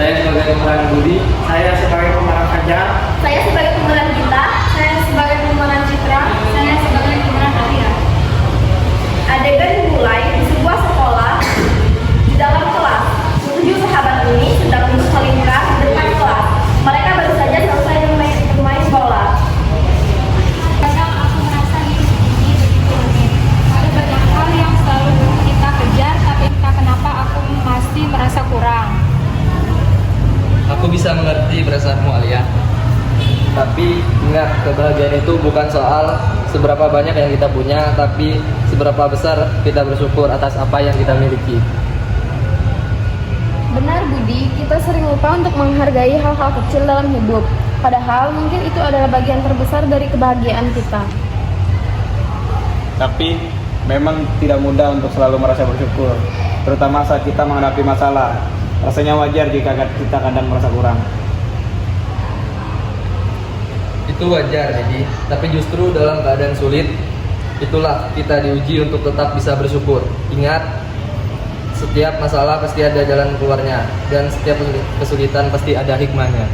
Saya sebagai pemeran Budi. Saya sebagai pemeran Fajar. Saya sebagai pemeran Gita. Saya sebagai pemeran Citra. Saya sebagai pemeran Alia. Adegan dimulai di sebuah sekolah di dalam kelas. Tujuh sahabat ini sedang duduk melingkar di depan kelas. Mereka baru saja selesai bermain bola. Kadang aku merasa hidup ini begitu rumit. Ada banyak hal yang selalu kita kejar, tapi entah kenapa aku masih merasa kurang. Aku bisa mengerti perasaanmu, Alia. Tapi ingat, kebahagiaan itu bukan soal seberapa banyak yang kita punya, tapi seberapa besar kita bersyukur atas apa yang kita miliki. Benar Budi, kita sering lupa untuk menghargai hal-hal kecil dalam hidup. Padahal mungkin itu adalah bagian terbesar dari kebahagiaan kita. Tapi memang tidak mudah untuk selalu merasa bersyukur, terutama saat kita menghadapi masalah. Rasanya wajar jika kita kadang merasa kurang. Itu wajar, jadi. Tapi justru dalam keadaan sulit, itulah kita diuji untuk tetap bisa bersyukur. Ingat, setiap masalah pasti ada jalan keluarnya, dan setiap kesulitan pasti ada hikmahnya.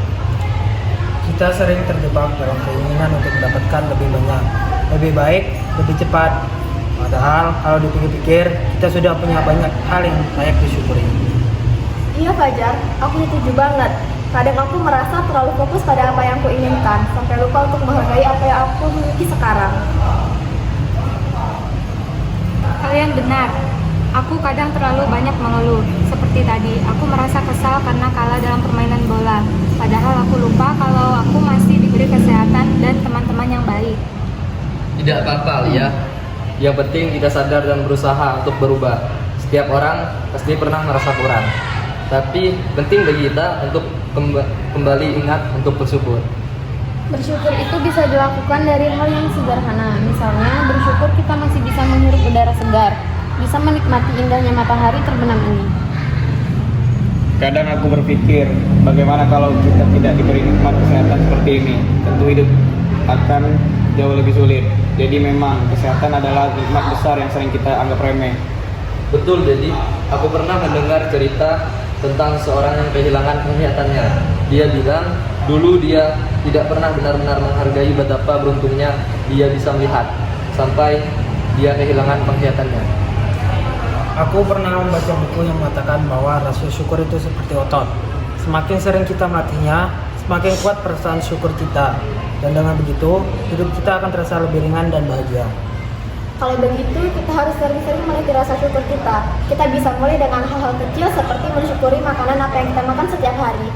Kita sering terjebak dalam keinginan untuk mendapatkan lebih banyak, lebih baik, lebih cepat. Padahal kalau dipikir-pikir, kita sudah punya banyak hal yang layak disyukuri. Iya Fajar, aku setuju banget. Kadang aku merasa terlalu fokus pada apa yang aku inginkan, sampai lupa untuk menghargai apa yang aku miliki sekarang. Kalian benar. Aku kadang terlalu banyak mengeluh. Seperti tadi, aku merasa kesal karena kalah dalam permainan bola. Padahal aku lupa kalau aku masih diberi kesehatan dan teman-teman yang baik. Tidak apa-apa, Alia. Yang penting kita sadar dan berusaha untuk berubah. Setiap orang pasti pernah merasa kurang. Tapi penting bagi kita untuk kembali ingat untuk bersyukur. Bersyukur itu bisa dilakukan dari hal yang sederhana. Misalnya, bersyukur kita masih bisa menghirup udara segar, bisa menikmati indahnya matahari terbenam ini. Kadang aku berpikir, bagaimana kalau kita tidak diberi nikmat kesehatan seperti ini? Tentu hidup akan jauh lebih sulit. Jadi memang kesehatan adalah nikmat besar yang sering kita anggap remeh. Betul, jadi aku pernah mendengar cerita tentang seorang yang kehilangan penglihatannya. Dia bilang, dulu dia tidak pernah benar-benar menghargai betapa beruntungnya dia bisa melihat, sampai dia kehilangan penglihatannya. Aku pernah membaca buku yang mengatakan bahwa rasa syukur itu seperti otot. Semakin sering kita melatihnya, semakin kuat perasaan syukur kita. Dan dengan begitu, hidup kita akan terasa lebih ringan dan bahagia. Kalau begitu, kita harus sering-sering melatih rasa syukur kita. Kita bisa mulai dengan hal-hal kecil seperti mensyukuri makanan apa yang kita makan setiap hari.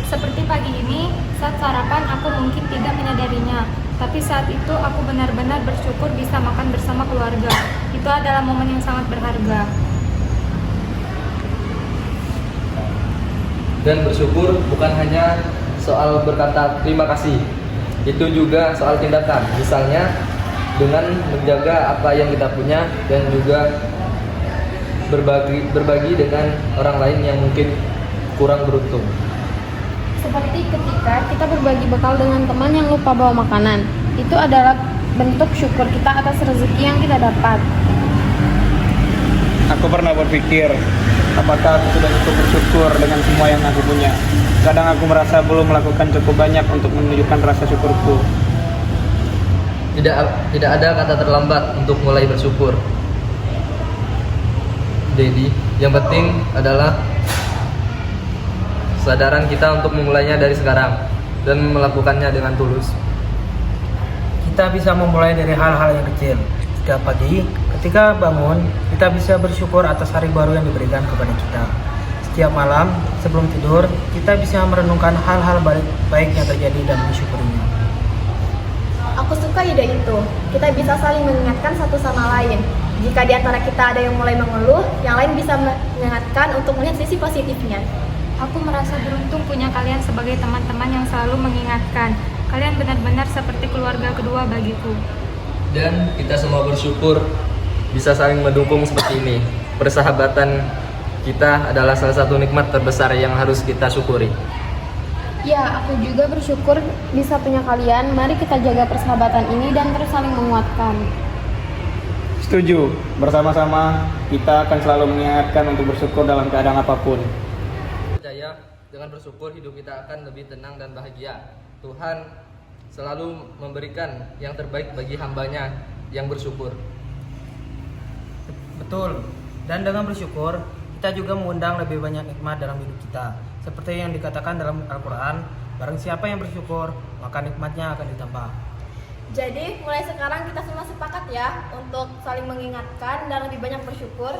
Seperti pagi ini, saat sarapan aku mungkin tidak menyadarinya. Tapi saat itu aku benar-benar bersyukur bisa makan bersama keluarga. Itu adalah momen yang sangat berharga. Dan bersyukur bukan hanya soal berkata terima kasih, itu juga soal tindakan. Misalnya dengan menjaga apa yang kita punya dan juga berbagi dengan orang lain yang mungkin kurang beruntung. Seperti ketika kita berbagi bekal dengan teman yang lupa bawa makanan. Itu adalah bentuk syukur kita atas rezeki yang kita dapat. Aku pernah berpikir, apakah aku sudah cukup bersyukur dengan semua yang aku punya? Kadang aku merasa belum melakukan cukup banyak untuk menunjukkan rasa syukurku. Tidak ada kata terlambat untuk mulai bersyukur. Jadi, yang penting adalah kesadaran kita untuk memulainya dari sekarang dan melakukannya dengan tulus. Kita bisa memulai dari hal-hal yang kecil. Setiap pagi, ketika bangun, kita bisa bersyukur atas hari baru yang diberikan kepada kita. Setiap malam, sebelum tidur, kita bisa merenungkan hal-hal baik yang terjadi dan mensyukurinya. Aku suka ide itu. Kita bisa saling mengingatkan satu sama lain. Jika di antara kita ada yang mulai mengeluh, yang lain bisa mengingatkan untuk melihat sisi positifnya. Aku merasa beruntung punya kalian sebagai teman-teman yang selalu mengingatkan. Kalian benar-benar seperti keluarga kedua bagiku. Dan kita semua bersyukur bisa saling mendukung seperti ini. Persahabatan kita adalah salah satu nikmat terbesar yang harus kita syukuri. Ya, aku juga bersyukur bisa punya kalian. Mari kita jaga persahabatan ini dan terus saling menguatkan. Setuju, bersama-sama kita akan selalu mengingatkan untuk bersyukur dalam keadaan apapun. Percaya Dengan bersyukur hidup kita akan lebih tenang dan bahagia. Tuhan selalu memberikan yang terbaik bagi hambanya yang bersyukur. Betul. Dan dengan bersyukur, kita juga mengundang lebih banyak nikmat dalam hidup kita. Seperti yang dikatakan dalam Al-Quran, barang siapa yang bersyukur, maka nikmatnya akan ditambah. Jadi mulai sekarang kita semua sepakat ya untuk saling mengingatkan dan lebih banyak bersyukur.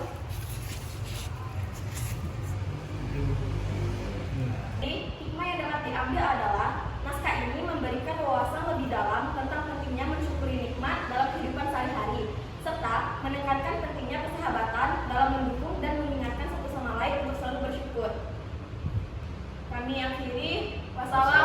Jadi hikmah yang dapat diambil adalah naskah ini memberikan wawasan lebih dalam tentang pentingnya mensyukuri nikmat dalam kehidupan sehari-hari, serta menekankan pentingnya persahabatan dalam mendukung dan mengingatkan satu sama lain untuk selalu bersyukur. Kami akhiri. Wassalamualaikum